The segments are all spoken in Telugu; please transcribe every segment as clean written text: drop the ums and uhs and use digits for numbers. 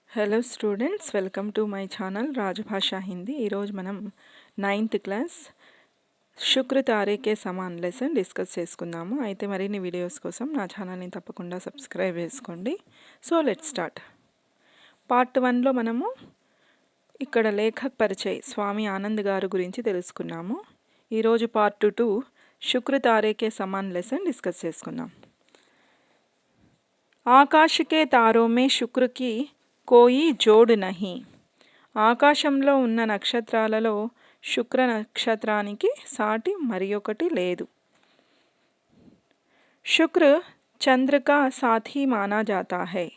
Hello students, welcome to my channel Rajbhasha Hindi. ఈరోజు మనం 9th క్లాస్ శుక్ర తారేకే సమాన్ లెసన్ డిస్కస్ చేసుకుందాము. అయితే మరిన్ని వీడియోస్ కోసం నా ఛానల్ని తప్పకుండా సబ్స్క్రైబ్ చేసుకోండి. So let start. పార్ట్ 1లో మనము ఇక్కడ లేఖక్ పరిచయ్ స్వామి ఆనంద్ గారు గురించి తెలుసుకున్నాము. ఈరోజు పార్ట్ 2 శుక్ర తారేకే సమాన్ లెసన్ డిస్కస్ చేసుకుందాం. ఆకాశ కే తారో మే శుక్ర కి కోయి జోడ్ నహి. ఆకాశంలో ఉన్న నక్షత్రాలలో శుక్ర నక్షత్రానికి సాటి మరి ఒకటి లేదు. శుక్ర చంద్ర కా సాథీ మానా జాతా హై.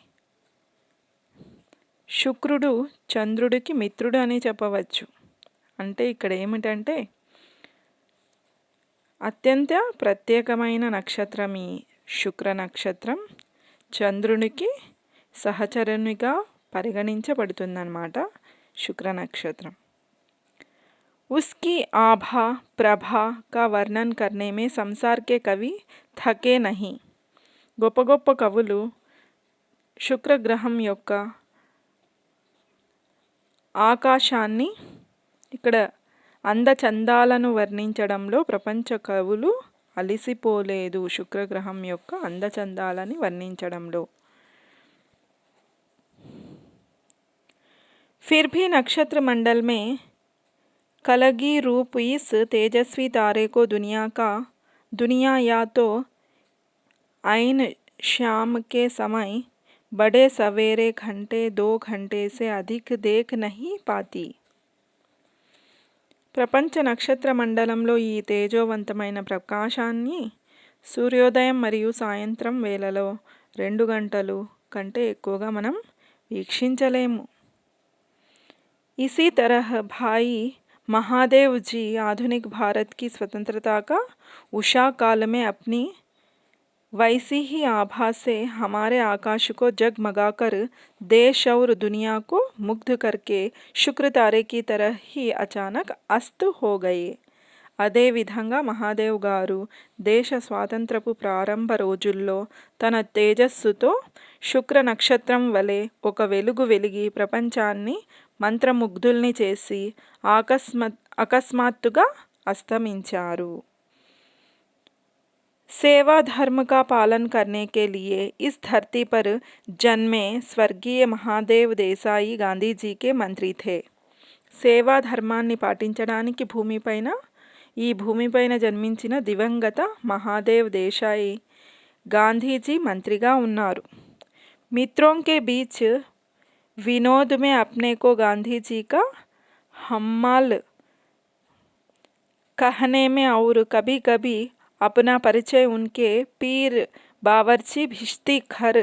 శుక్రుడు చంద్రుడికి మిత్రుడు అని చెప్పవచ్చు. అంటే ఇక్కడ ఏమిటంటే అత్యంత ప్రత్యేకమైన నక్షత్రం ఈ శుక్ర నక్షత్రం. చంద్రునికి సహచరునిగా పరిగణించబడుతుందన్నమాట శుక్ర నక్షత్రం. उसकी आभा प्रभा का वर्णन करने में संसार के कवि थके नहीं. గొప్ప గొప్ప కవులు శుక్రగ్రహం యొక్క ఆకాశాన్ని ఇక్కడ అందచందాలను వర్ణించడంలో ప్రపంచ కవులు అలిసిపోలేదు. శుక్రగ్రహం యొక్క అందచందాలని వర్ణించడంలో. फिर भी नक्षत्र मंडल में कलगी रूप इस तेजस्वी तारे को दुनिया या तो ऐन शाम के समय बड़े सवेरे घंटे 2 घंटे से अधिक देख नहीं पाती. ప్రపంచ నక్షత్ర మండలంలో ఈ తేజోవంతమైన ప్రకాశాన్ని సూర్యోదయం మరియు సాయంత్రం వేళలో 2 గంటలు కంటే ఎక్కువగా మనం వీక్షించలేము. इसी तरह भाई महादेव जी आधुनिक भारत की स्वतंत्रता का उषा काल में अपनी वैसी ही आभा से हमारे आकाश को जगमगाकर देश और दुनिया को मुग्ध करके शुक्र तारे की तरह ही अचानक अस्त हो गए. అదే విధంగా మహాదేవ్ గారు దేశ స్వాతంత్రపు ప్రారంభ రోజుల్లో తన తేజస్సుతో శుక్ర నక్షత్రం వలె ఒక వెలుగు వెలిగి ప్రపంచాన్ని మంత్రముగ్ధుల్ని చేసి అకస్మాత్తుగా అస్తమించారు. सेवा धर्म का पालन करने के लिए इस धरती पर जन्मे स्वर्गीय महादेव देसाई गांधी जी के मंत्री थे. సేవా ధర్మాన్ని పాటించడానికి ఈ భూమిపైన జన్మించిన దివంగత మహాదేవ్ దేశాయి గాంధీజీ మంత్రిగా ఉన్నారు. మిత్రోं के बीच विनोद में अपने को गांधी जी का हम्माल कहने में और कभी कभी अपना परिचय उनके पीर बावर्ची भिश्ती खर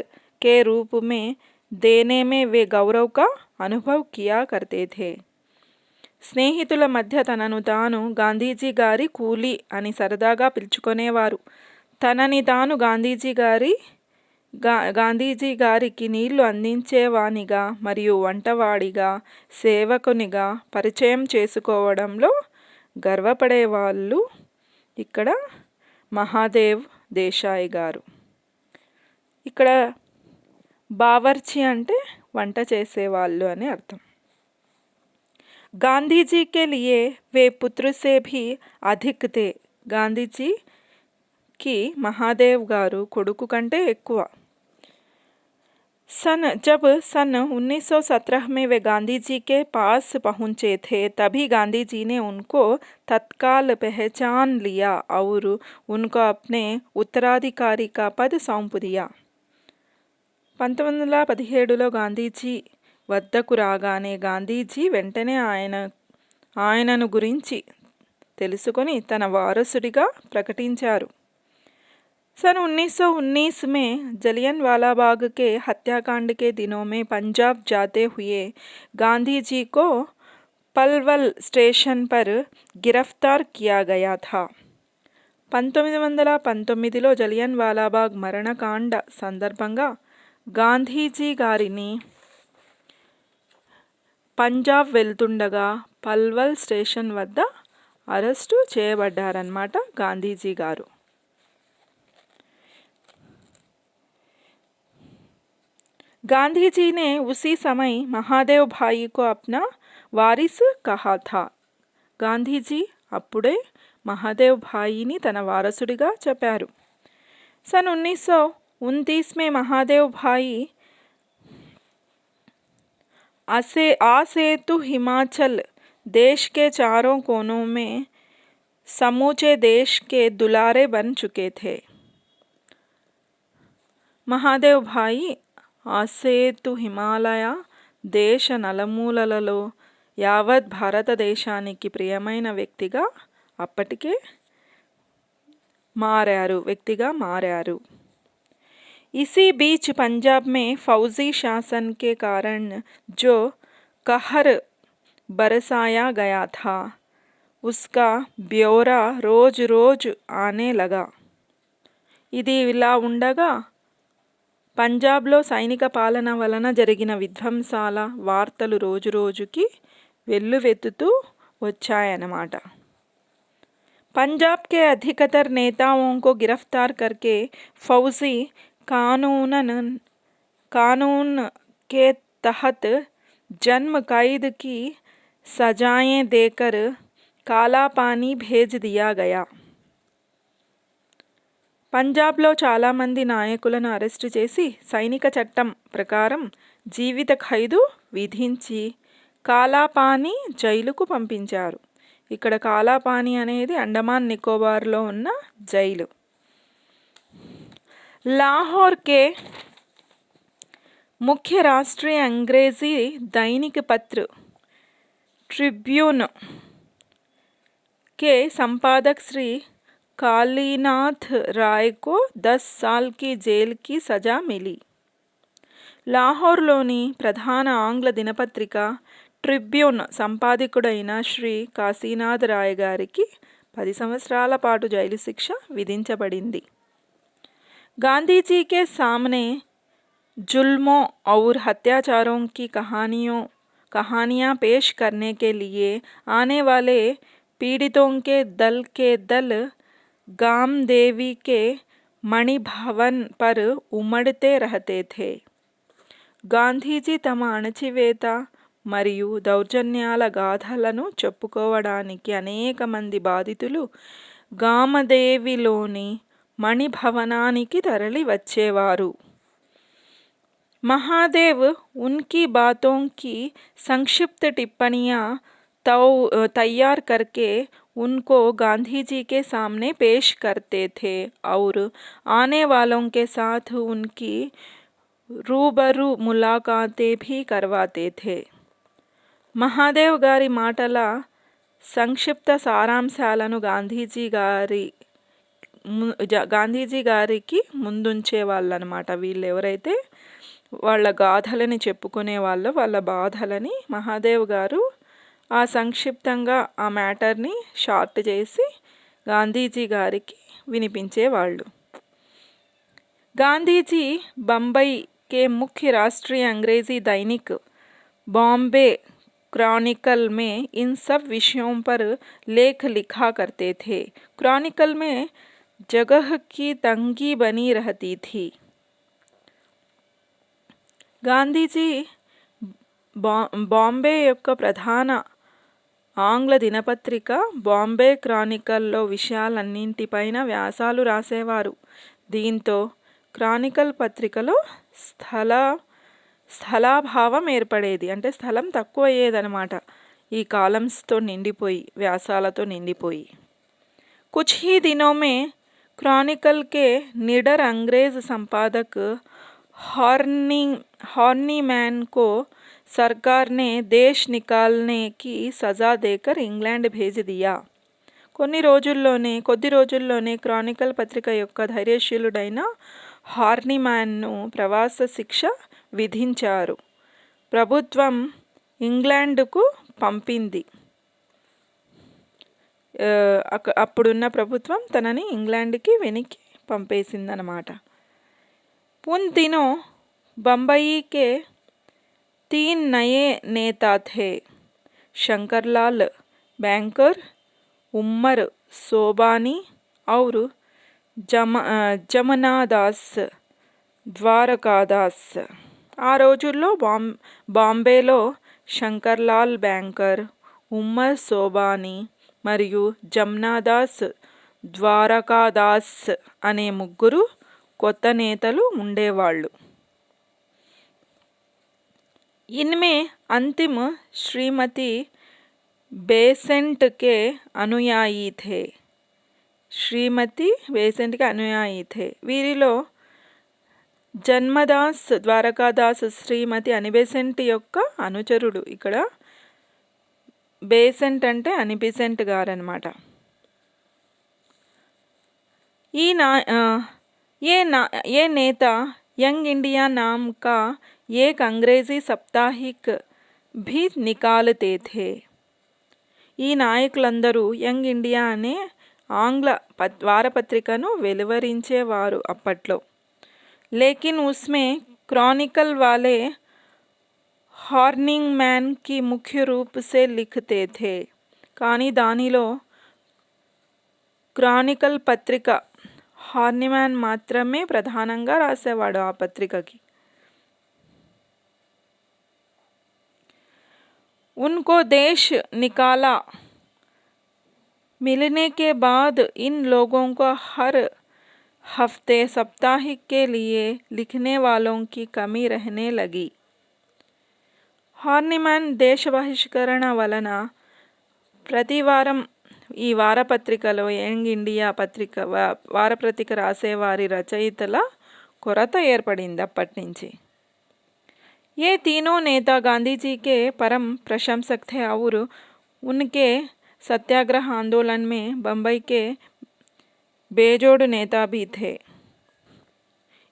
के रूप में देने में वे गौरव का अनुभव किया करते थे. స్నేహితుల మధ్య తనను తాను గాంధీజీ గారి కూలీ అని సరదాగా పిలుచుకునేవారు. తనని తాను గాంధీజీ గారికి నీళ్లు అందించేవానిగా మరియు వంటవాడిగా సేవకునిగా పరిచయం చేసుకోవడంలో గర్వపడేవాళ్ళు ఇక్కడ మహాదేవ్ దేశాయి గారు. ఇక్కడ బావర్చి అంటే వంట చేసేవాళ్ళు అని అర్థం. गांधी के लिए वे पुत्र से भी अधिक थे. గాంధీజీకి మహాదేవ్ గారు కొడుకు కంటే ఎక్కువ. जब सन 1917 में वे गांधी जी के पास पहुंचे थे, तभी गांधी जी ने उनको तत्काल पहचान लिया और उनको अपने उत्तराधिकारी का पद सौंप दिया. 1917లో గాంధీజీ వద్దకు రాగానే గాంధీజీ వెంటనే ఆయనను గురించి తెలుసుకొని తన వారసుడిగా ప్రకటించారు. सन 1919 में जलियनवाला बाग के हत्याकांड के दिनों में पंजाब जाते हुए गांधी जी को पलवल स्टेशन पर गिरफ्तार किया गया था. 1919లో జలియన్వాలాబాగ్ మరణకాండ సందర్భంగా గాంధీజీ గారిని పంజాబ్ వెళ్తుండగా పల్వల్ స్టేషన్ వద్ద అరెస్టు చేయబడ్డారన్నమాట గాంధీజీ గారు. गांधी जी ने उसी समय महादेव भाई को अपना वारिस कहा था. గాంధీజీ అప్పుడే మహాదేవ్ భాయిని తన వారసుడిగా చెప్పారు. सन 1929 में महादेव भाई आसेतु हिमाचल देश के चारों कोनों में समूचे देश के दुलारे बन चुके थे. మహాదేవ్ భాయి ఆసేతు హిమాలయ దేశ నలుమూలలలో యావత్ భారతదేశానికి ప్రియమైన వ్యక్తిగా అప్పటికే మారారు. इसी बीच पंजाब में फौजी शासन के कारण जो कहर बरसाया गया था उसका ब्यौरा रोज रोज आने लगा. ఇది ఇలా ఉండగా పంజాబ్లో సైనిక పాలన వలన జరిగిన విధ్వంసాల వార్తలు రోజురోజుకి వెల్లువెత్తుతూ వచ్చాయన్నమాట. पंजाब के अधिकतर नेताओं को गिरफ्तार करके फौजी कानून के तहत जन्म कैद की सजाएं देकर काला पानी भेज दिया गया. పంజాబ్లో చాలామంది నాయకులను అరెస్టు చేసి సైనిక చట్టం ప్రకారం జీవిత ఖైదు విధించి కాలాపానీ జైలుకు పంపించారు. ఇక్కడ కాలాపానీ అనేది అండమాన్ నికోబార్లో ఉన్న జైలు. लाहौर के मुख्य राष्ट्रीय अंग्रेजी दैनिक पत्र ट्रिब्यून के संपादक श्री कालीनाथ राय को 10 साल की जेल की सजा मिली. లాహోర్లోని ప్రధాన ఆంగ్ల దినపత్రిక ట్రిబ్యూన్ సంపాదకుడైన శ్రీ కాశీనాథ్ రాయ్ గారికి 10 సంవత్సరాల పాటు జైలు శిక్ష విధించబడింది. गांधी जी के सामने जुल्मों और अत्याचारों की कहानियाँ पेश करने के लिए आने वाले पीड़ितों के दल गामदेवी के मणि भवन पर उमड़ते रहते थे. గాంధీజీ తమ అణచివేత మరియు దౌర్జన్యాల గాథలను చెప్పుకోవడానికి అనేక మంది బాధితులు గామదేవిలోని మణిభవనానికి తరలి వచ్చేవారు. महादेव उनकी बातों की संक्षिप्त टिप्पणियाँ तैयार करके उनको गांधी जी के सामने पेश करते थे और आने वालों के साथ उनकी रूबरू मुलाकातें भी करवाते थे. మహాదేవ్ గారి మాటల సంక్షిప్త సారాంశాలను గాంధీజీ గారికి ముందుంచే వాళ్ళు అన్నమాట. వీళ్ళు ఎవరైతే వాళ్ళ గాథలని చెప్పుకునే వాళ్ళ బాధలని మహాదేవ్ గారు ఆ సంక్షిప్తంగా ఆ మ్యాటర్ని షార్ట్ చేసి గాంధీజీ గారికి వినిపించేవాళ్ళు. गांधीजी बम्बई के मुख्य राष्ट्रीय अंग्रेजी दैनिक बॉम्बे क्रॉनिकल में इन सब विषयों पर लेख लिखा करते थे. क्रॉनिकल में जगह की तंगी बनी रहती थी. గాంధీజీ బాంబే యొక్క ప్రధాన ఆంగ్ల దినపత్రిక బాంబే క్రానికల్లో విషయాలన్నింటిపైన వ్యాసాలు రాసేవారు. దీంతో క్రానికల్ పత్రికలో స్థలాభావం ఏర్పడేది, అంటే స్థలం తక్కువ అయ్యేదన్నమాట. ఈ కాలమ్స్తో నిండిపోయి వ్యాసాలతో నిండిపోయి. कुछ ही दिनों में क्रॉनिकल के निडर अंग्रेज संपादक हॉर्नीमैन को सरकार ने देश निकालने की सज़ा देकर इंग्लैंड भेज दिया. కొద్ది రోజుల్లోనే క్రానికల్ పత్రిక యొక్క ధైర్యశీలుడైన హార్నీమ్యాన్ను ప్రవాస శిక్ష విధించారు. ప్రభుత్వం ఇంగ్లాండ్కు పంపింది. అప్పుడున్న ప్రభుత్వం తనని ఇంగ్లాండ్కి వెనక్కి పంపేసిందనమాట. उन दिनों बम्बई के 3 नए नेता थे. शंकरलाल बैंकर, उमर सोबानी और जमनादास द्वारकादास. ఆ రోజుల్లో బాంబేలో శంకర్లాల్ బ్యాంకర్, ఉమ్మర్ సోబానీ మరియు జమ్నాదాస్ ద్వారకాదాస్ అనే ముగ్గురు కొత్త నేతలు ఉండేవాళ్ళు. इनमें अंतिम श्रीमती बेसेंट के अनुयायी थे. శ్రీమతి బేసెంట్కి అనుయాయి थे. వీరిలో జన్మదాస్ ద్వారకాదాస్ శ్రీమతి అనిబెసెంట్ యొక్క అనుచరుడు. ఇక్కడ బేసెంట్ అంటే అనిబెసెంట్ గారు అనమాట. ये नेता यंग इंडिया नाम का एक अंग्रेजी साप्ताहिक भी निकालते थे. ఈ నాయకులందరూ యంగ్ ఇండియా అనే ఆంగ్ల వారపత్రికను వెలువరించేవారు అప్పట్లో. लेकिन उसमें क्रॉनिकल वाले हार्निंग मैन की मुख्य रूप से लिखते थे. కానీ దానిలో క్రానికల్ పత్రిక హార్నిమ్యాన్ మాత్రమే ప్రధానంగా రాసేవాడు ఆ పత్రికకి. उनको देश निकाला मिलने के बाद इन लोगों को हर हफ्ते साप्ताहिक के लिए लिखने वालों की कमी रहने लगी. హార్నిమ్యాన్ దేశ బహిష్కరణ వలన ప్రతివారం ఈ వారపత్రికలో యంగ్ ఇండియా పత్రిక వారపత్రిక రాసేవారి రచయితల కొరత ఏర్పడింది అప్పటి నుంచి. ये तीनों नेता गांधी जी के परम प्रशंसक थे और उनके सत्याग्रह आंदोलन में बम्बई के बेजोड़ नेता भी थे.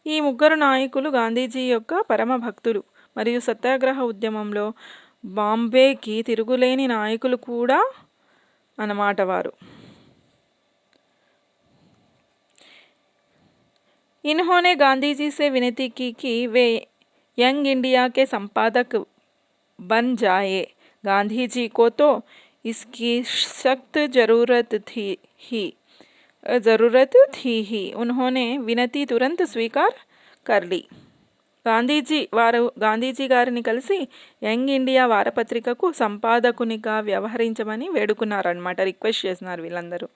ఈ ముగ్గురు నాయకులు గాంధీజీ యొక్క పరమ భక్తులు మరియు సత్యాగ్రహ ఉద్యమంలో బాంబేకి తిరుగులేని నాయకులు కూడా అన్నమాట వారు. इन्होंने गांधी जी से विनती की कि वे यंग इंडिया के संपादक बन जाए. गांधी जी को तो इसकी सख्त ज़रूरत थी ही. उन्होंने विनती तुरंत स्वीकार कर ली. గాంధీజీ గారిని కలిసి యంగ్ ఇండియా వారపత్రికకు సంపాదకునిగా వ్యవహరించమని వేడుకున్నారనమాట, రిక్వెస్ట్ చేసినారు వీళ్ళందరూ.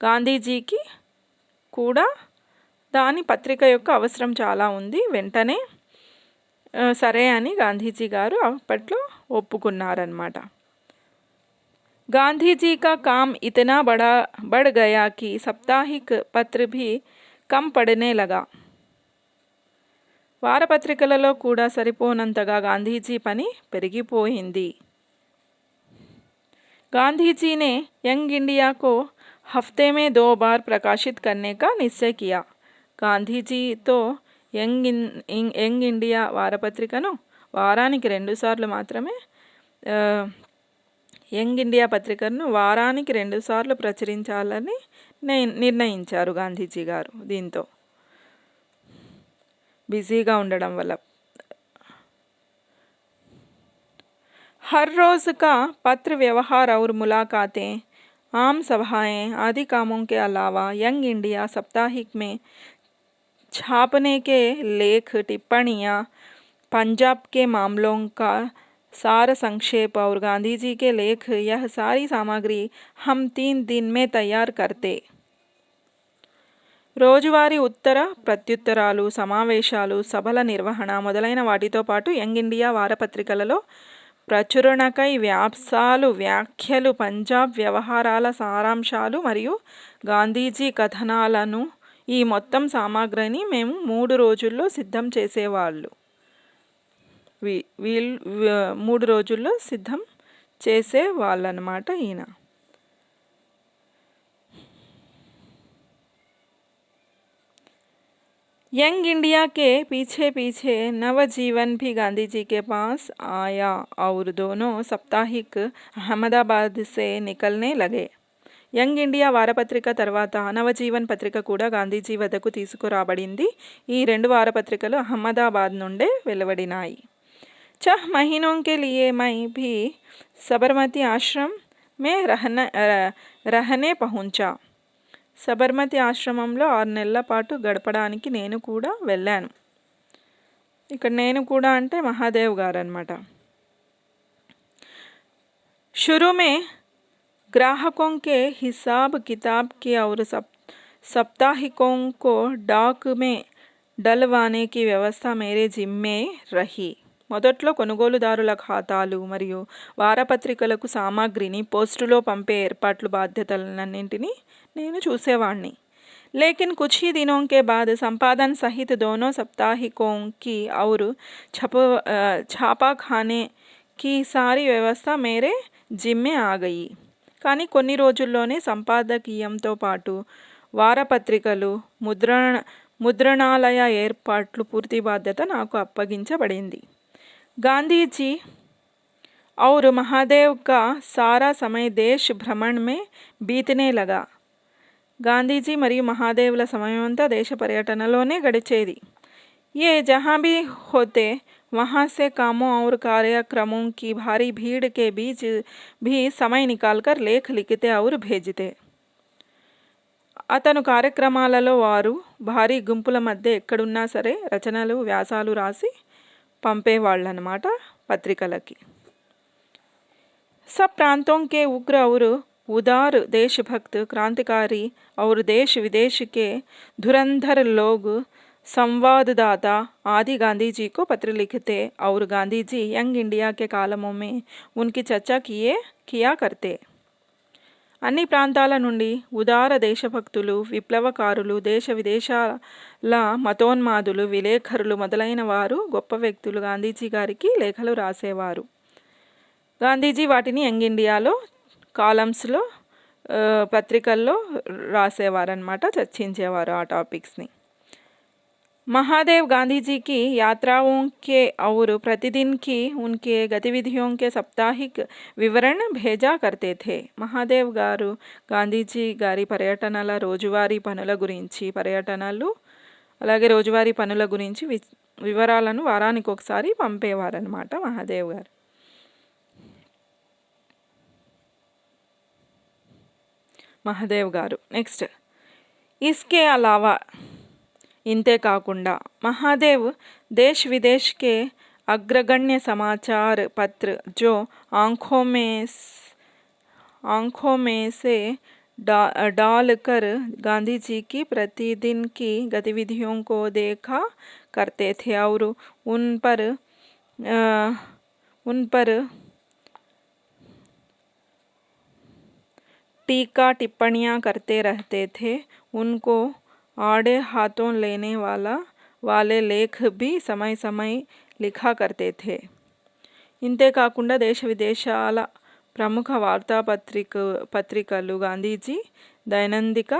గాంధీజీకి కూడా దాని పత్రిక యొక్క అవసరం చాలా ఉంది. వెంటనే సరే అని గాంధీజీ గారు అప్పట్లో ఒప్పుకున్నారన్నమాట. गांधी का काम इतना बढ़ गया कि साप्ताहिक पत्र भी कम पड़ने लगा. వారపత్రికలలో కూడా సరిపోనంతగా గాంధీజీ పని పెరిగిపోయింది. गांधी ने यंग इंडिया को हफ्ते में 2 बार प्रकाशित करने का निश्चय किया. గాంధీజీతో యంగ్ ఇండియా వారపత్రికను వారానికి 2 సార్లు మాత్రమే యంగ్ ఇండియా పత్రికను వారానికి 2 సార్లు ప్రచురించాలని నిర్ణయించారు గాంధీజీ గారు. దీంతో బిజీగా ఉండడం వల్ల हर रोज़ का पत्र व्यवहार और मुलाकातें, आम सभाएं आदि कामों के अलावा यंग इंडिया साप्ताहिक में छापने के लेख, टिप्पणियाँ, पंजाब के मामलों का सार संक्षेप और गांधी जी के लेख, यह सारी सामग्री हम 3 दिन में तैयार करते. రోజువారీ ఉత్తర ప్రత్యుత్తరాలు, సమావేశాలు, సభల నిర్వహణ మొదలైన వాటితో పాటు యంగ్ ఇండియా వారపత్రికలలో ప్రచురణకై వ్యాసాలు, వ్యాఖ్యలు, పంజాబ్ వ్యవహారాల సారాంశాలు మరియు గాంధీజీ కథనాలను, ఈ మొత్తం సామాగ్రిని మేము 3 రోజుల్లో సిద్ధం చేసేవాళ్ళు. 3 రోజుల్లో సిద్ధం చేసేవాళ్ళనమాట ఈయన. यंग इंडिया के पीछे पीछे नवजीवन भी गांधी जी के पास आया और दोनों साप्ताहिक अहमदाबाद से निकलने लगे. యంగ్ ఇండియా వారపత్రిక తర్వాత నవజీవన్ పత్రిక కూడా గాంధీజీ వద్దకు తీసుకురాబడింది. ఈ 2 వారపత్రికలు అహ్మదాబాద్ నుండే వెలువడినాయి. 6 महीनों के लिए मैं भी सबरमती आश्रम में रहने पहुंचा. సబర్మతి ఆశ్రమంలో 6 నెలల పాటు గడపడానికి నేను కూడా వెళ్ళాను. ఇక్కడ నేను కూడా అంటే మహాదేవ్ గారు అనమాట. शुरू में ग्राहकों के हिसाब किताब की और साप्ताहिकों को डाक में डलवाने की व्यवस्था मेरे जिम्मे रही. మొదట్లో కొనుగోలుదారుల ఖాతాలు మరియు వారపత్రికలకు సామాగ్రిని పోస్టులో పంపే ఏర్పాట్లు బాధ్యతలన్నింటినీ నేను చూసేవాణ్ణి. लेकिन कुछ ही दिनों के बाद संपादन सहित दोनों साप्ताहिकों की और छापाखाने की सारी व्यवस्था मेरे జిమ్మే ఆగయి. కానీ కొన్ని రోజుల్లోనే సంపాదకీయంతో పాటు వారపత్రికలు, ముద్రణాలయ ఏర్పాట్లు పూర్తి బాధ్యత నాకు అప్పగించబడింది. గాంధీజీ और महादेव का सारा समय देश भ्रमण में बीतने लगा. గాంధీజీ మరియు మహాదేవుల సమయం అంతా దేశ పర్యటనలోనే గడిచేది. ये जहाँ भी होते वहाँ से कामों और कार्यक्रमों की भारी भीड़ के बीच भी समय निकालकर लेख लिखते और भेजते. అతను కార్యక్రమాలలో వారు భారీ గుంపుల మధ్య ఎక్కడున్నా సరే రచనలు, వ్యాసాలు రాసి పంపేవాళ్ళనమాట పత్రికలకి. सब प्रांतों के उग्र और उदार देशभक्त क्रांतिकारी और देश विदेश के धुरंधर लोग संवाददाता आदि गांधी जी को पत्र लिखते और गांधी जी यंग इंडिया के कालमों में उनकी चर्चा किया करते. అన్ని ప్రాంతాల నుండి ఉదార దేశభక్తులు, విప్లవకారులు, దేశ విదేశాల మతోన్మాదులు, విలేఖరులు మొదలైన వారు గొప్ప వ్యక్తులు గాంధీజీ గారికి లేఖలు రాసేవారు. గాంధీజీ వాటిని యంగ్ ఇండియాలో కాలమ్స్లో పత్రికల్లో రాసేవారనమాట, చర్చించేవారు ఆ టాపిక్స్ని. महादेव गांधी जी की यात्राओं के और प्रतिदिन की उनके गतिविधियों के साप्ताहिक विवरण भेजा करते थे. మహాదేవ్ గారు గాంధీజీ గారి పర్యటనల రోజువారీ పనుల గురించి అలాగే రోజువారీ పనుల గురించి వివరాలను వారానికి ఒకసారి పంపేవారనమాట మహాదేవ్ గారు. నెక్స్ట్, इसके अलावा ఇంతే కాకుండా महादेव देश विदेश के अग्रगण्य समाचार पत्र जो आंखों में से डालकर गांधी जी की प्रतिदिन की गतिविधियों को देखा करते थे और उन पर टीका टिप्पणियाँ करते रहते थे. उनको आड़े हाथों लेने वाले लेख भी समय समय लिखा करते थे. ఇంతే కాకుండా దేశ విదేశాల ప్రముఖ వార్తాపత్రికలు గాంధీజీ దైనందిక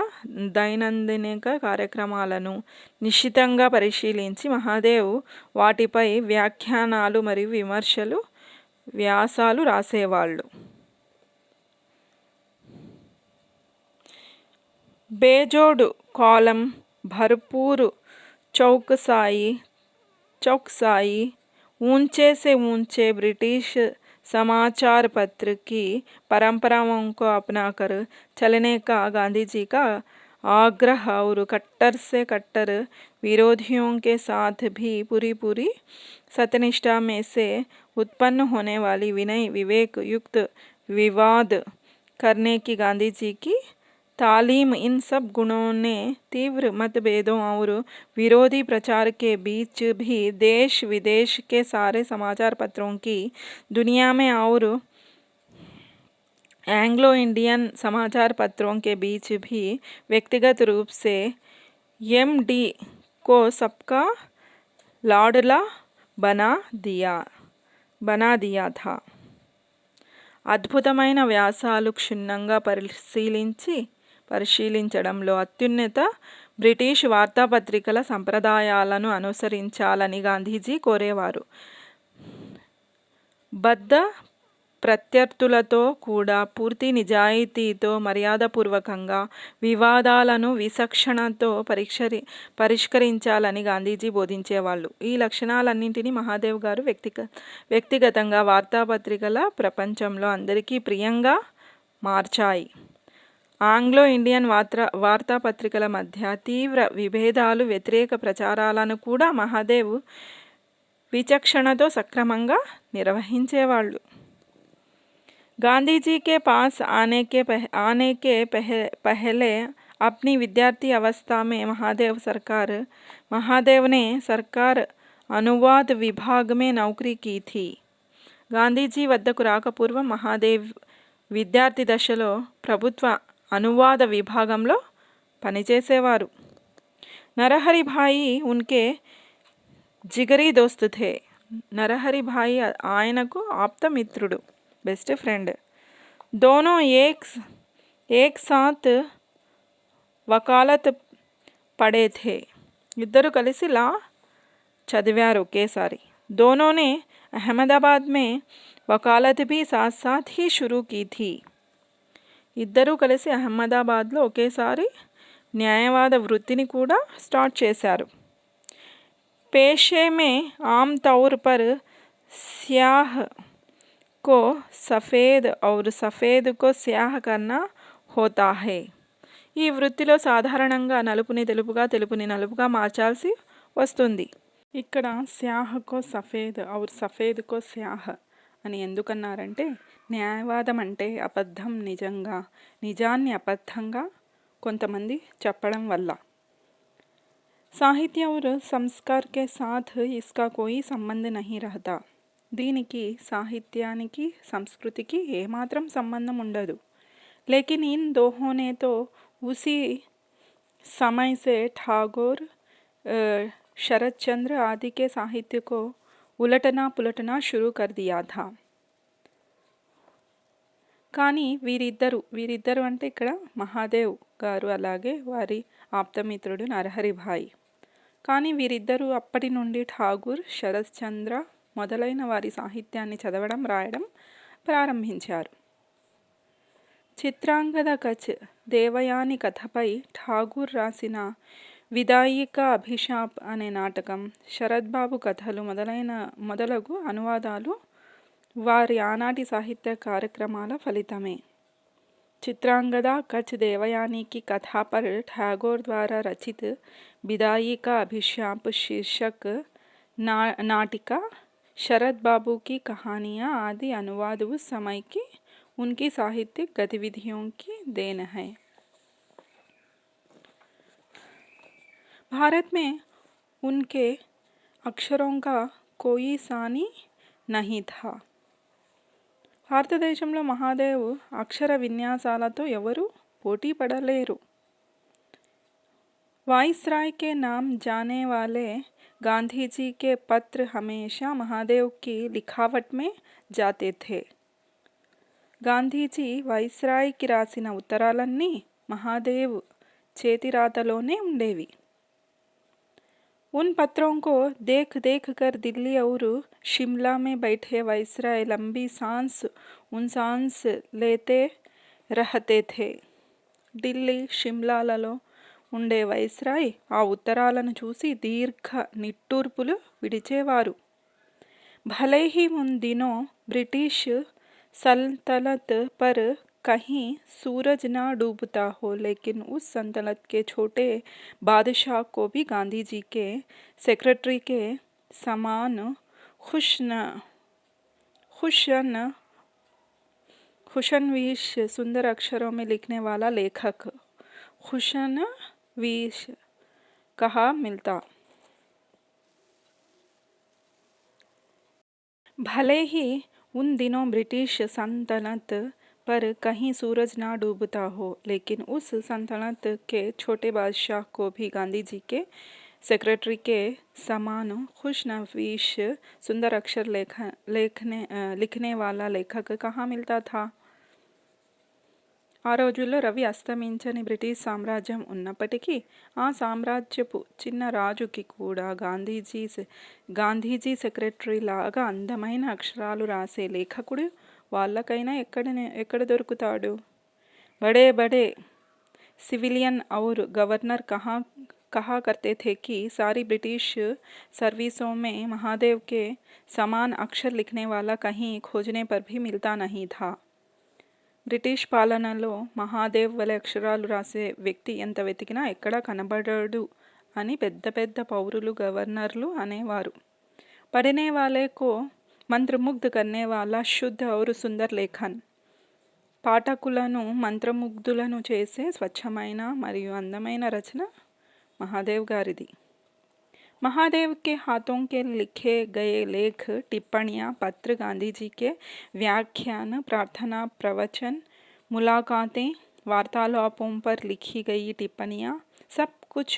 కార్యక్రమాలను నిశితంగా పరిశీలించి మహాదేవ్ వాటిపై వ్యాఖ్యానాలు మరియు వ్యాసాలు రాసేవాళ్ళు. बेजोड़ कॉलम, भरपूर चौकसाई, ऊंचे से ऊंचे ब्रिटिश समाचार पत्र की परंपराओं को अपनाकर चलने का गांधी जी का आग्रह और कट्टर से कट्टर विरोधियों के साथ भी पूरी सत्यनिष्ठा में से उत्पन्न होने वाली विनय विवेक युक्त विवाद करने की गांधी जी की तालीम, इन सब गुणों ने तीव्र मतभेदों और विरोधी प्रचार के बीच भी देश विदेश के सारे समाचार पत्रों की दुनिया में और एंग्लो इंडियन समाचार पत्रों के बीच भी व्यक्तिगत रूप से एमडी को सबका लाडला बना दिया था. అద్భుతమైన వ్యాసాలు క్షుణ్ణంగా పరిశీలించడంలో అత్యున్నత బ్రిటిష్ వార్తాపత్రికల సంప్రదాయాలను అనుసరించాలని గాంధీజీ కోరేవారు. బద్ధ ప్రత్యర్థులతో కూడా పూర్తి నిజాయితీతో మర్యాదపూర్వకంగా వివాదాలను విచక్షణతో పరిష్కరించాలని గాంధీజీ బోధించేవాళ్ళు. ఈ లక్షణాలన్నింటినీ మహాదేవ్ గారు వ్యక్తిగతంగా వార్తాపత్రికల ప్రపంచంలో అందరికీ ప్రియంగా మార్చాయి. ఆంగ్లో ఇండియన్ వార్తాపత్రికల మధ్య తీవ్ర విభేదాలు, వ్యతిరేక ప్రచారాలను కూడా మహాదేవ్ విచక్షణతో సక్రమంగా నిర్వహించేవాళ్ళు. गांधी जी के पास आने के पहले अपनी विद्यार्थी अवस्था में महादेव ने सरकार अनुवाद विभाग में नौकरी की थी. గాంధీజీ వద్దకు రాకపూర్వం మహాదేవ్ విద్యార్థి దశలో ప్రభుత్వ అనువాద విభాగంలో పనిచేసేవారు. నరహరి భాయి ఉన్కే జిగరీ దోస్త్ థే. నరహరి భాయి ఆయనకు ఆప్తమిత్రుడు, బెస్ట్ ఫ్రెండ్. दोनों एक साथ वकालत पढ़े थे. ఇద్దరు కలిసి లా చదివారు ఒకేసారి. दोनों ने अहमदाबाद में वकालत भी साथ साथ ही शुरू की थी. ఇద్దరూ కలిసి అహ్మదాబాద్లో ఒకేసారి న్యాయవాద వృత్తిని కూడా స్టార్ట్ చేశారు. पेशे में आम तौर पर स्याह को सफ़ेद और सफ़ेद को स्याह करना होता है. ఈ వృత్తిలో సాధారణంగా నలుపుని తెలుపుగా, తెలుపుని నలుపుగా మార్చాల్సి వస్తుంది. ఇక్కడ స్యాహకో సఫేద్ ఔర్ సఫేద్కో స్యాహ్ అని ఎందుకన్నారంటే, న్యాయవాదం అంటే అబద్ధం నిజంగా, నిజాన్ని అబద్ధంగా కొంతమంది చెప్పడం వల్ల. సాహిత్య और संस्कार के साथ इसका कोई संबंध नहीं रहता. దీనికి సాహిత్యానికి సంస్కృతికి ఏమాత్రం సంబంధం ఉండదు. लेकिन इन दोहों ने तो उसी समय से ठाकुर, शरतचंद्र आदि के साहित्य को उलटना पुलटना शुरू कर दिया था. కానీ వీరిద్దరు అంటే ఇక్కడ మహాదేవ్ గారు అలాగే వారి ఆప్తమిత్రుడు నరహరి భాయి. కానీ వీరిద్దరూ అప్పటి నుండి ఠాగూర్, శరత్చంద్ర మొదలైన వారి సాహిత్యాన్ని చదవడం, రాయడం ప్రారంభించారు. చిత్రాంగద కచ్ దేవయాని కథపై ఠాగూర్ రాసిన విదాయి కా అభిశాప్ అనే నాటకం, శరత్బాబు కథలు మొదలగు అనువాదాలు వారి ఆనాటి సాహిత్య కార్యక్రమాల ఫలితమే. चित्रांगदा कच्छ देवयानी की कथा पर टैगोर द्वारा रचित विदाई का अभिशाप शीर्षक नाटिका, शरद बाबू की कहानियाँ आदि अनुवाद उस समय की उनकी साहित्यिक गतिविधियों की देन है. भारत में उनके अक्षरों का कोई सानी नहीं था. భారతదేశంలో మహాదేవ్ అక్షర విన్యాసాలతో ఎవరు పోటీ పడలేరు. वाइसराय के नाम जाने वाले गांधी जी के पत्र हमेशा महादेव की लिखावट में जाते थे. గాంధీజీ వైస్రాయ్కి రాసిన ఉత్తరాలన్నీ మహాదేవ్ చేతిరాతలోనే ఉండేవి. उन पत्रों को देख कर दिल्ली और शिमला में बैठे वाइसराय लंबी सांस लेते रहते थे. ఢిల్లీ, షిమ్లాలలో ఉండే వైస్రాయ్ ఆ ఉత్తరాలను చూసి దీర్ఘ నిట్టూర్పులు విడిచేవారు. भले ही उन दिनों ब्रिटिश सल्तनत पर कहीं सूरज ना डूबता हो, लेकिन उस सल्तनत के छोटे बादशाह को भी गांधी जी के सेक्रेटरी के समान खुशनवीश सुंदर अक्षरों में लिखने वाला लेखक खुशनवीश कहा मिलता. भले ही उन दिनों ब्रिटिश सल्तनत पर कहीं सूरज ना डूबता हो, लेकिन उस सल्तनत के छोटे बादशाह को भी गांधी जी के सेक्रेटरी के समान खुशनवीश सुंदर अक्षर लिखने वाला लेखक कहाँ मिलता था. ఆ రోజుల్లో రవి అస్తమించని బ్రిటిష్ సామ్రాజ్యం ఉన్నప్పటికీ ఆ సామ్రాజ్యపు చిన్న రాజుకి కూడా గాంధీజీ సెక్రటరీ లాగా అందమైన అక్షరాలు రాసే లేఖకుడు వాళ్ళకైనా ఎక్కడ దొరుకుతాడు. బడే బడే సివిలియన్ और गवर्नर कहा करते थे कि सारी ब्रिटिश सर्विसों में महादेव के समान अक्षर लिखने वाला कहीं खोजने पर भी मिलता नहीं था. బ్రిటిష్ పాలనలో మహాదేవ్ వలె అక్షరాలు రాసే వ్యక్తి ఎంత వెతికినా ఎక్కడా కనబడడు అని పెద్ద పెద్ద పౌరులు, గవర్నర్లు అనేవారు. पढ़ने वाले को मंत्रमुग्ध करने वाला शुद्ध और सुंदर लेखन, పాఠకులను మంత్రముగ్ధులను చేసే స్వచ్ఛమైన మరియు అందమైన రచన महादेव गारिदी। महादेव के हाथों के लिखे गए लेख, टिप्पणियाँ, पत्र, गांधी जी के व्याख्यान, प्रार्थना, प्रवचन, मुलाकातें, वार्तालापों पर लिखी गई टिप्पणियाँ, सब कुछ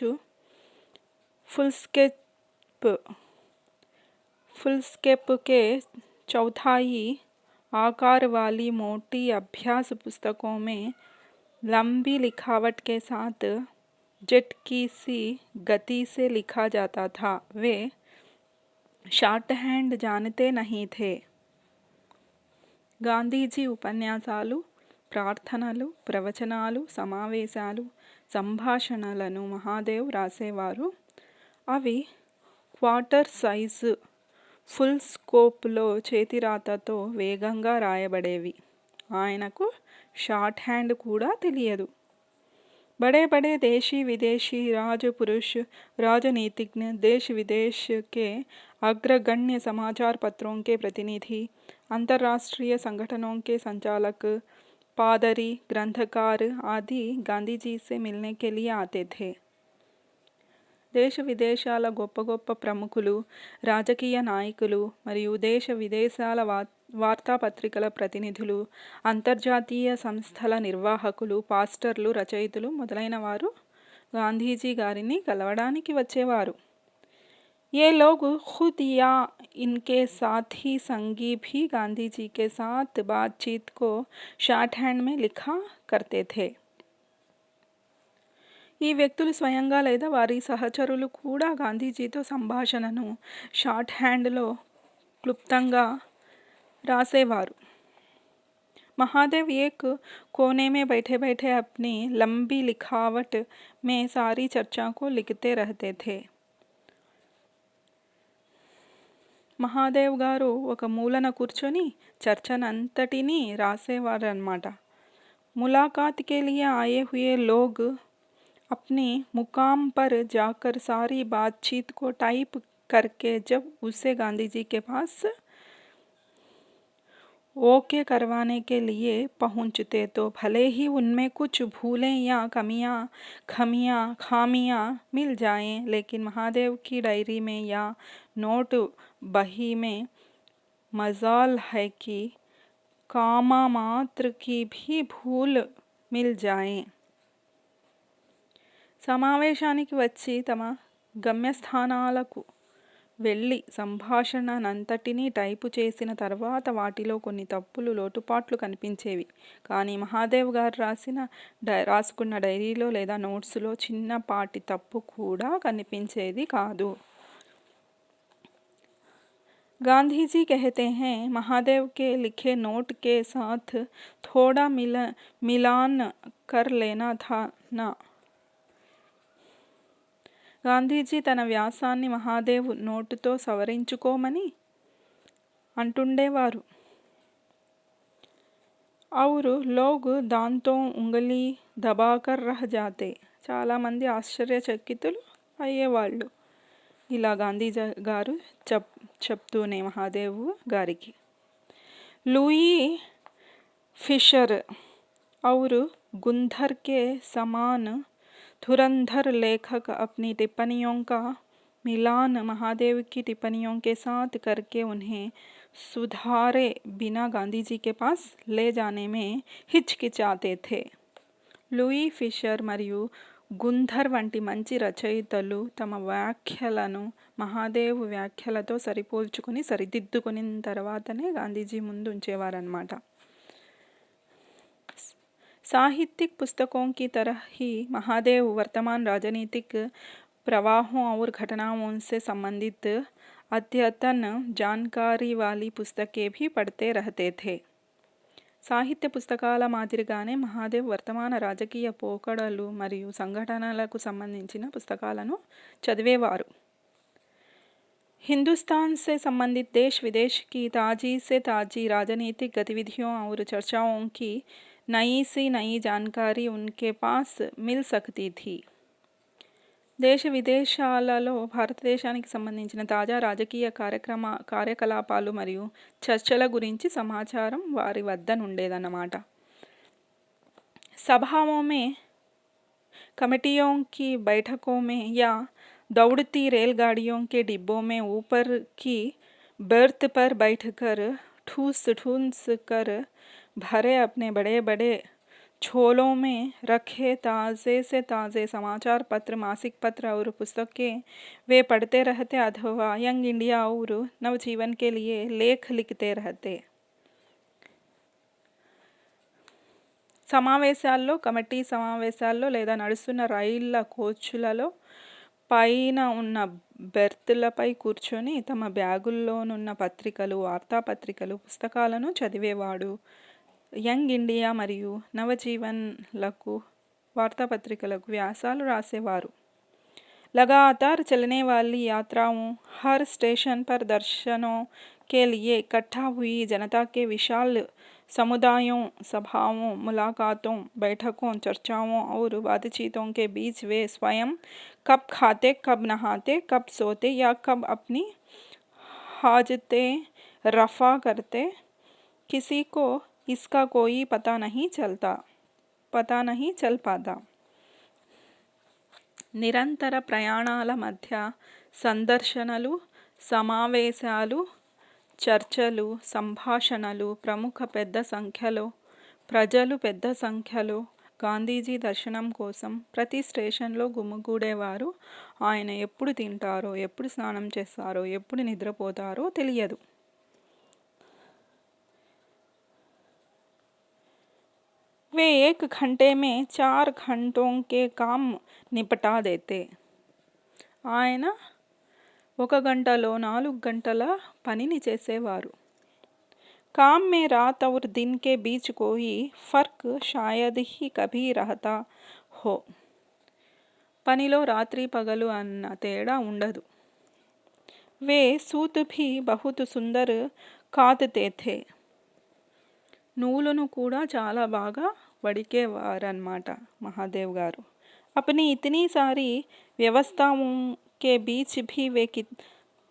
फुलस्केप के चौथाई आकार वाली मोटी अभ्यास पुस्तकों में लंबी लिखावट के साथ जेट की सी गति से लिखा जाता था। वे షార్ట్ హ్యాండ్ जानते नहीं थे। గాంధీజీ ఉపన్యాసాలు, ప్రార్థనలు, ప్రవచనాలు, సమావేశాలు, సంభాషణలను మహాదేవ్ రాసేవారు. అవి క్వార్టర్ సైజు ఫుల్ స్కోప్లో చేతిరాతతో వేగంగా రాయబడేవి. ఆయనకు షార్ట్ హ్యాండ్ కూడా తెలియదు. बड़े बड़े देशी विदेशी राजपुरुष, राजनीतिज्ञ, देश विदेश के अग्रगण्य समाचार पत्रों के प्रतिनिधि, अंतर्राष्ट्रीय संगठनों के संचालक, पादरी, ग्रंथकार आदि गांधी जी से मिलने के लिए आते थे। దేశ విదేశాల గొప్ప గొప్ప ప్రముఖులు, రాజకీయ నాయకులు మరియు దేశ విదేశాల వార్తాపత్రికల ప్రతినిధులు, అంతర్జాతీయ సంస్థల నిర్వాహకులు, పాస్టర్లు, రచయితలు మొదలైన వారు గాంధీజీ గారిని కలవడానికి వచ్చేవారు. ये लोग खुद या इनके साथी संगी भी गांधी जी के साथ बातचीत को शॉर्ट हैंड में लिखा करते थे. ఈ వ్యక్తులు స్వయంగా లేదా వారి సహచరులు కూడా గాంధీజీతో సంభాషణను షార్ట్ హ్యాండ్లో క్లుప్తంగా రాసేవారు. महादेव एक कोने में बैठे बैठे अपनी लंबी लिखावट में सारी चर्चा को लिखते रहते थे. మహాదేవ్ గారు ఒక మూలన కూర్చొని చర్చనంతటినీ రాసేవారన్నమాట. मुलाकात के लिए आए हुए लोग अपने मुकाम पर जाकर सारी बातचीत को टाइप करके जब उसे गांधी जी के पास ओके करवाने के लिए पहुंचते तो भले ही उनमें कुछ भूलें या खामियां मिल जाएं, लेकिन महादेव की डायरी में या नोट बही में मजाल है कि कामा मात्र की भी भूल मिल जाए. సమావేశానికి వచ్చి తమ గమ్యస్థానాలకు వెళ్ళి సంభాషణనంతటినీ టైపు చేసిన తర్వాత వాటిలో కొన్ని తప్పులు, లోటుపాట్లు కనిపించేవి. కానీ మహాదేవ్ గారు రాసుకున్న డైరీలో లేదా నోట్స్లో చిన్నపాటి తప్పు కూడా కనిపించేది కాదు. गांधी जी कहते हैं, महादेव के लिखे नोट के साथ थोड़ा मिलान कर लेना था ना. గాంధీజీ తన వ్యాసాన్ని మహాదేవ్ నోటుతో సవరించుకోమని అంటుండేవారు. और लोग दांतों उंगली दबाकर रह जाते. చాలామంది ఆశ్చర్యచకితులు అయ్యేవాళ్ళు ఇలా గాంధీ గారు చెప్తూనే మహాదేవ్ గారికి. लुई फिशर और गुंधर के समान धुरंधर लेखक अपनी टिप्पणियों का मिलान महादेव की टिप्पणियों के साथ करके उन्हें सुधारे बिना गांधी जी के पास ले जाने में हिचकिचाते थे. లూయి ఫిషర్ మరియు గుంధర్ వంటి మంచి రచయితలు తమ వ్యాఖ్యలను మహాదేవ్ వ్యాఖ్యలతో సరిపోల్చుకుని సరిదిద్దుకుని తర్వాతనే గాంధీజీ ముందు ఉంచేవారన్నమాట. साहित्यिक पुस्तकों की तरह ही महादेव वर्तमान राजनीतिक प्रवाहों और घटनाओं से संबंधित अद्यतन जानकारी वाली पुस्तकें भी पढ़ते रहते थे. సాహిత్య పుస్తకాల మాదిరిగానే మహాదేవ్ వర్తమాన రాజకీయ పోకడలు మరియు సంఘటనలకు సంబంధించిన పుస్తకాలను చదివేవారు. हिंदुस्तान से संबंधित देश विदेश की ताज़ी से ताज़ी राजनीतिक गतिविधियों और चर्चाओं की नई सी नई जानकारी उनके पास मिल सकती थी. దేశ విదేశాలలో భారతదేశానికి సంబంధించిన తాజా రాజకీయ కార్యకలాపాలు మరియు చర్చల గురించి సమాచారం వారి వద్ద నుండేదన్నమాట. सभाओं में कमेटियों की बैठकों में या दौड़ती रेलगाड़ियों के डिब्बों में ऊपर की बर्थ पर बैठकर ठूस ठूस कर भरे अपने बड़े बड़े झोलों में रखे ताज़े से ताज़े समाचार पत्र, मासिक पत्र और पुस्तकें वे पढ़ते रहते अथवा यंग इंडिया और नवजीवन के लिए लेख लिखते रहते. సమావేశాల్లో, కమిటీ సమావేశాల్లో లేదా నడుస్తున్న రైళ్ళ కోచ్లలో పైన ఉన్న బెర్తులపై కూర్చొని తమ బ్యాగుల్లోనున్న పత్రికలు, వార్తాపత్రికలు, పుస్తకాలను చదివేవాడు. యంగ్ ఇండియా మరియు నవజీవన్లకు వార్తాపత్రికలకు వ్యాసాలు రాసేవారు. लगातार चलने वाली यात्राओं, हर स्टेशन पर दर्शनों के लिए इकट्ठा हुई जनता के विशाल समुदायों, सभाओं, मुलाकातों, बैठकों, चर्चाओं और बातचीतों के बीच वे स्वयं कब खाते, कब नहाते, कब सोते या कब अपनी हाजतें रफ़ा करते, किसी को इसका कोई पता नहीं चल पाता. నిరంతర ప్రయాణాల మధ్య సందర్శనలు, సమావేశాలు, చర్చలు, సంభాషణలు, ప్రజలు పెద్ద సంఖ్యలో గాంధీజీ దర్శనం కోసం ప్రతి స్టేషన్లో గుమిగూడేవారు. ఆయన ఎప్పుడు తింటారో, ఎప్పుడు స్నానం చేస్తారో, ఎప్పుడు నిద్రపోతారో తెలియదు. वे 1 घंटे में 4 घंटों के काम निपटा देते. ఆయన 1 గంటలో 4 గంటల పనిని చేసేవారు. काम में रात और दिन के बीच कोई फर्क शायद ही कभी रहता हो. పనిలో రాత్రి పగలు అన్న తేడా ఉండదు. वे सूत भी बहुत सुंदर काटते थे. నూలును కూడా చాలా బాగా వడికేవారన్నమాట మహాదేవ్ గారు. अपनी इतनी सारी व्यवस्थाओं के बीच भी वे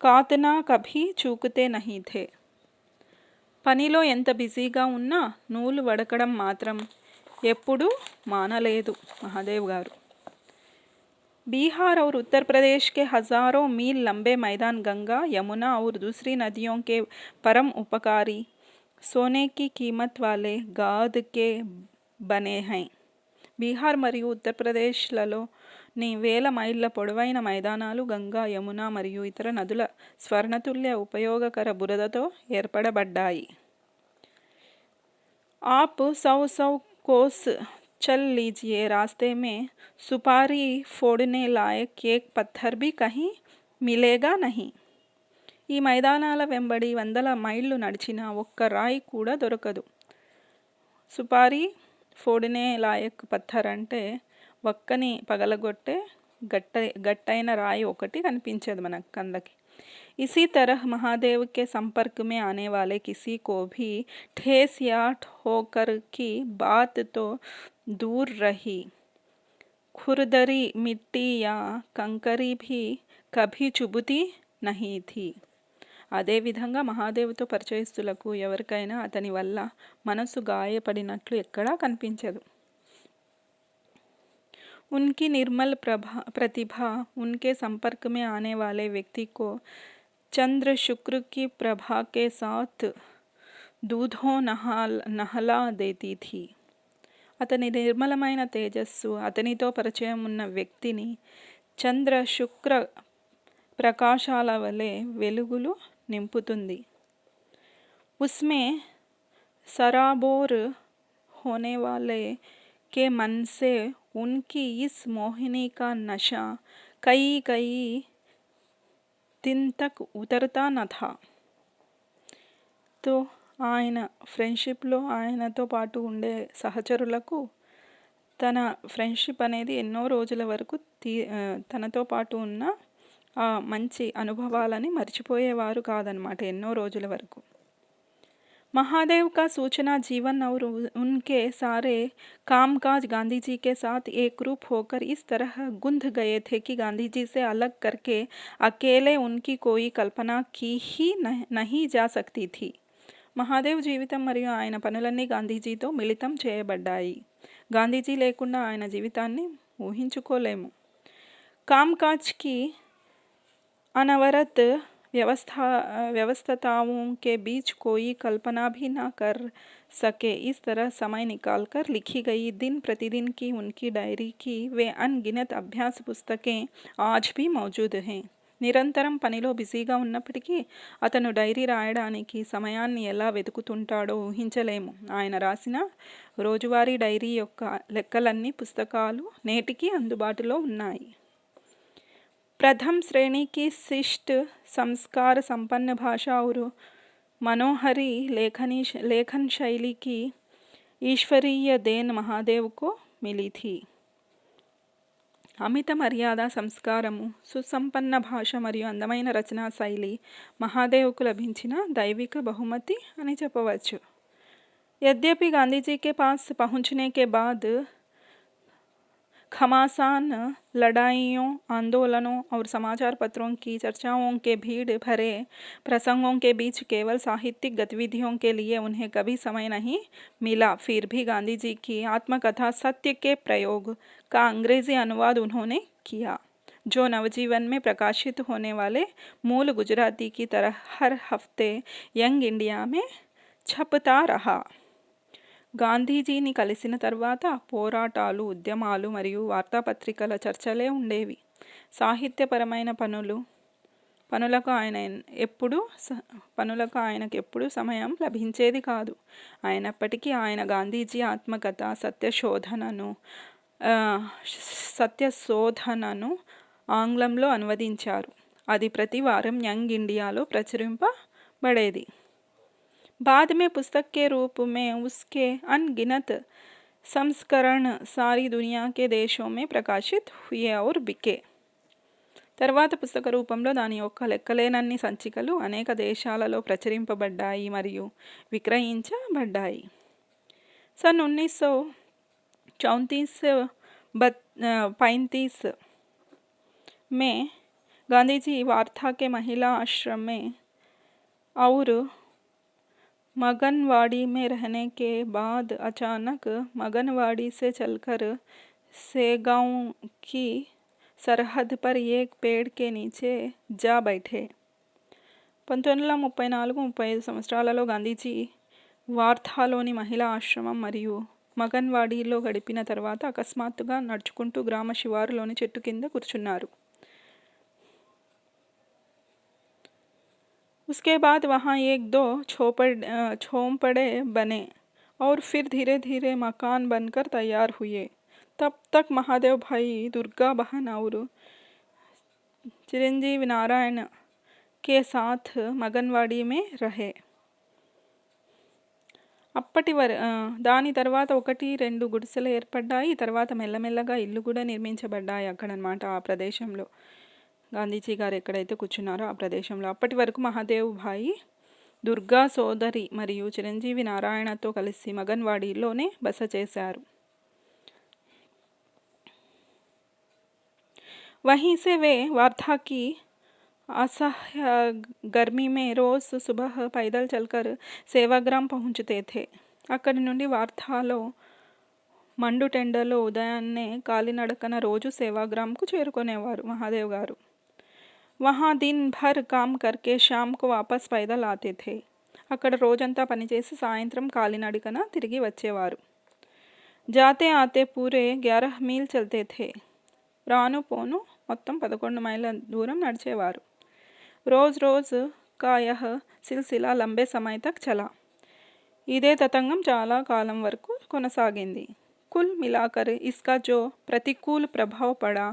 कातना कभी चूकते नहीं थे. పనిలో ఎంత బిజీగా ఉన్నా నూలు వడకడం మాత్రం ఎప్పుడూ మానలేదు మహాదేవ్ గారు. बिहार और उत्तर प्रदेश के हज़ारों मील लंबे मैदान गंगा, यमुना और दूसरी नदियों के परम उपकारी सोने की कीमत वाले गाद के बने हैं. బీహార్ మరియు ఉత్తరప్రదేశ్లలోని వేల మైళ్ళ పొడవైన మైదానాలు గంగా, యమున మరియు ఇతర నదుల స్వర్ణతుల్య ఉపయోగకర బురదతో ఏర్పడబడ్డాయి. आप 100 कोस चल लीजिए, रास्ते में सुपारी फोड़ने लायक एक पत्थर भी कहीं मिलेगा नहीं. ఈ మైదానాల వెంబడి 100 మైళ్ళు నడిచినా ఒక్క రాయి కూడా దొరకదు. సుపారీ ఫోడనే లాయక్ పత్థర్ అంటే వక్కని పగలగొట్టే గట్టైన రాయి ఒకటి కనిపించదు మన కందకి. इसी तरह महादेव के संपर्क में आने वाले किसी को भी ठेस या ठोकर की बात तो दूर रही, खुरदरी मिट्टी या कंकरी भी कभी चुभती नहीं थी. అదేవిధంగా మహాదేవ్తో పరిచయస్తులకు ఎవరికైనా అతని వల్ల మనసు గాయపడినట్లు ఎక్కడా కనిపించదు. उनकी निर्मल प्रतिभा, उनके संपर्क में आने वाले व्यक्ति को चंद्र शुक्र की प्रभा के साथ दूधों नहला देती थी. అతని నిర్మలమైన తేజస్సు అతనితో పరిచయం ఉన్న వ్యక్తిని చంద్ర శుక్ర ప్రకాశాల వలె వెలుగులు నింపుతుంది. उसमें सराबोर होने वाले के मन से उनकी इस मोहिनी का नशा कई दिन तक उतरता न था. तो ఆయన ఫ్రెండ్షిప్లో ఆయనతో పాటు ఉండే సహచరులకు తన ఫ్రెండ్షిప్ అనేది ఎన్నో రోజుల వరకు తనతో పాటు ఉన్న ఆ మంచి అనుభవాలని మర్చిపోయేవారు కాదనమాట ఎన్నో రోజుల వరకు. महादेव का सूचना जीवन और उनके सारे कामकाज गांधी जी के साथ एक रूप होकर इस तरह गुंथ गए थे कि गांधी जी से अलग करके अकेले उनकी कोई कल्पना की ही नहीं जा सकती थी. మహాదేవ్ జీవితం మరియు ఆయన పనులన్నీ గాంధీజీతో మిళితం చేయబడ్డాయి. గాంధీజీ లేకుండా ఆయన జీవితాన్ని ఊహించుకోలేము. कामकाज की अनवरत व्यस्तताओं के बीच कोई कल्पना भी न कर सके इस तरह समय निकालकर लिखी गई दिन प्रतिदिन की उनकी डायरी की वे अनगिनत अभ्यास पुस्तकें आज भी मौजूद हैं. నిరంతరం పనిలో బిజీగా ఉన్నప్పటికీ అతను డైరీ రాయడానికి సమయాన్ని ఎలా వెతుకుతుంటాడో ఊహించలేము. ఆయన రాసిన రోజువారీ డైరీ యొక్క లెక్కలన్నీ పుస్తకాలు నేటికి అందుబాటులో ఉన్నాయి. प्रथम श्रेणी की शिष्ट संस्कार संपन्न भाषा और मनोहरी लेखन शैली की ईश्वरीय देन महादेव को मिली थी. అమిత మర్యాద సంస్కారము, సుసంపన్న భాష మరియు అందమైన రచనా శైలి మహాదేవ్కు లభించిన దైవిక బహుమతి అని చెప్పవచ్చు. यद्यपि गांधी जी के पास पहुंचने के बाद घमासान लड़ाइयों, आंदोलनों और समाचार पत्रों की चर्चाओं के भीड़ भरे प्रसंगों के बीच केवल साहित्यिक गतिविधियों के लिए उन्हें कभी समय नहीं मिला. फिर भी गांधी जी की आत्मकथा सत्य के प्रयोग का अंग्रेजी अनुवाद उन्होंने किया, जो नवजीवन में प्रकाशित होने वाले मूल गुजराती की तरह हर हफ्ते यंग इंडिया में छपता रहा. గాంధీజీని కలిసిన తర్వాత పోరాటాలు, ఉద్యమాలు మరియు వార్తాపత్రికల చర్చలే ఉండేవి. సాహిత్యపరమైన పనులకు ఆయనకు ఎప్పుడూ సమయం లభించేది కాదు. అయినప్పటికీ ఆయన గాంధీజీ ఆత్మకథ సత్యశోధనను ఆంగ్లంలో అనువదించారు. అది ప్రతి వారం యంగ్ ఇండియాలో ప్రచురింపబడేది. बाद में पुस्तक के रूप में उसके अनगिनत संस्करण सारी दुनिया के देशों में प्रकाशित हुए और बिके. తర్వాత పుస్తక రూపంలో దాని యొక్క లెక్కలేనన్ని సంచికలు అనేక దేశాలలో ప్రచురింపబడ్డాయి మరియు విక్రయించబడ్డాయి. सन 1934-35 में गांधीजी वार्धा के महिला आश्रम में और मगनवाड़ी में रहने के बाद अचानक मगनवाड़ी से चलकर सेगांव की सरहद पर एक पेड़ के नीचे जा बैठे. 1934-35 సంవత్సరాలలో గాంధీజీ వార్ధాలోని మహిళా ఆశ్రమం మరియు మగన్వాడీలో గడిపిన తర్వాత అకస్మాత్తుగా నడుచుకుంటూ గ్రామ శివారులోని చెట్టు కింద కూర్చున్నారు. उसके बाद वहाँ एक दो झोंपड़े बने और फिर धीरे धीरे मकान बनकर तैयार हुए. तब तक महादेव भाई, दुर्गा बहन और चिरंजीवी नारायण के साथ मगनवाड़ी में रहे. దాని తర్వాత 1-2 గుడిసెలు ఏర్పడ్డాయి. తర్వాత మెల్లమెల్లగా ఇల్లు కూడా నిర్మించబడ్డాయి అక్కడనమాట, ఆ ప్రదేశంలో. గాంధీజీ గారు ఎక్కడైతే కూర్చున్నారో ఆ ప్రదేశంలో. అప్పటి వరకు మహాదేవ్ భాయి, దుర్గా సోదరి మరియు చిరంజీవి నారాయణతో కలిసి మగన్వాడీలోనే బస చేశారు. वहीं से वे वार्धा की असह्य गर्मी में रोज सुबह पैदल चलकर सेवाग्राम पहुंचते थे. అక్కడి నుండి వార్ధాలో మండుటెండలో ఉదయాన్నే కాలినడకన రోజు సేవాగ్రామ్కు చేరుకునేవారు మహాదేవ్ గారు. वहाँ दिन भर काम करके शाम को वापस पैदल आते थे. అక్కడ రోజంతా పనిచేసి సాయంత్రం కాలినడకన తిరిగి వచ్చేవారు. जाते आते पूरे 11 मील चलते थे. రాను పోను మొత్తం 11 మైళ్ళ దూరం నడిచేవారు. रोज रोज का यह सिलसिला लंबे समय तक चला. ఇదే తతంగం చాలా కాలం వరకు కొనసాగింది. कुल मिलाकर इसका जो प्रतिकूल प्रभाव पड़ा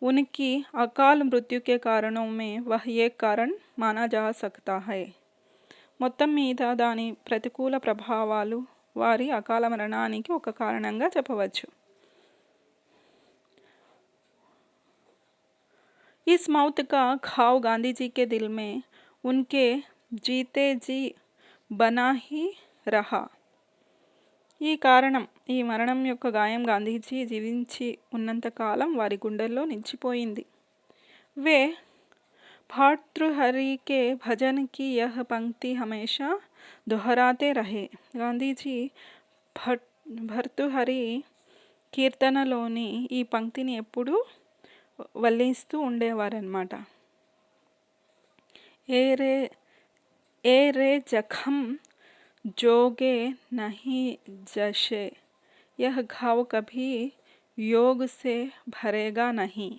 उनकी अकाल मृत्यु के कारणों में वह एक कारण माना जा सकता है. మొత్తం మీద దాని ప్రతికూల ప్రభావాలు వారి అకాల మరణానికి ఒక కారణంగా చెప్పవచ్చు. इस मौत का घाव गांधी जी के दिल में उनके जीते जी బనా హీ రహా. ఈ కారణం, ఈ మరణం యొక్క గాయం గాంధీజీ జీవించి ఉన్నంతకాలం వారి గుండెల్లో నిలిచిపోయింది. వే భాతృహరి కే భజన్ కి యహ్ పంక్తి హమేషా దొహరాతే రహే. గాంధీజీ భర్తృహరి కీర్తనలోని ఈ పంక్తిని ఎప్పుడూ వల్లిస్తూ ఉండేవారన్నమాట. ఏ రే జఖం జోగే నహీ జషే, యహ్ घाव कभी योग से भरेगा नहीं.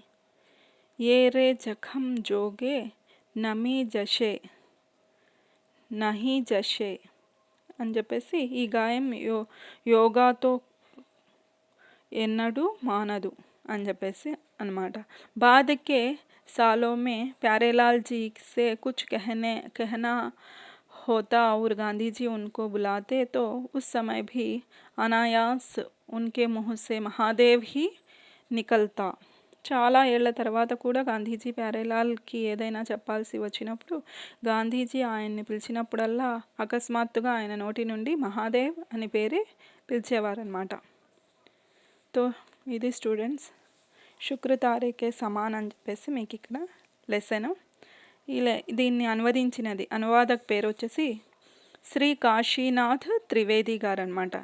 ఏ రే జఖం జోగే నహీ జషే అని చెప్పేసి, ఈ గాయం యోగాతో ఎన్నడూ మానదు అని చెప్పేసి అన్నమాట. बाद के सालों में प्यारेलाल जी से कुछ कहना होता और गांधी जी उनको बुलाते तो उस समय भी अनायास उनके मुँह से महादेव ही निकलता. చాలా ఏళ్ల తర్వాత కూడా గాంధీజీ ప్యారేలాల్కి ఏదైనా చెప్పాల్సి వచ్చినప్పుడు గాంధీజీ ఆయన్ని పిలిచినప్పుడల్లా అకస్మాత్తుగా ఆయన నోటి నుండి మహాదేవ్ అని పేరే పిలిచేవారనమాట. తో ఇది స్టూడెంట్స్ శుక్ర తారీఖే సమాన్ అని చెప్పేసి మీకు ఇక్కడ లెసను. దీన్ని అనువాదక పేరు వచ్చేసి శ్రీ కాశీనాథ్ త్రివేది గారు అనమాట.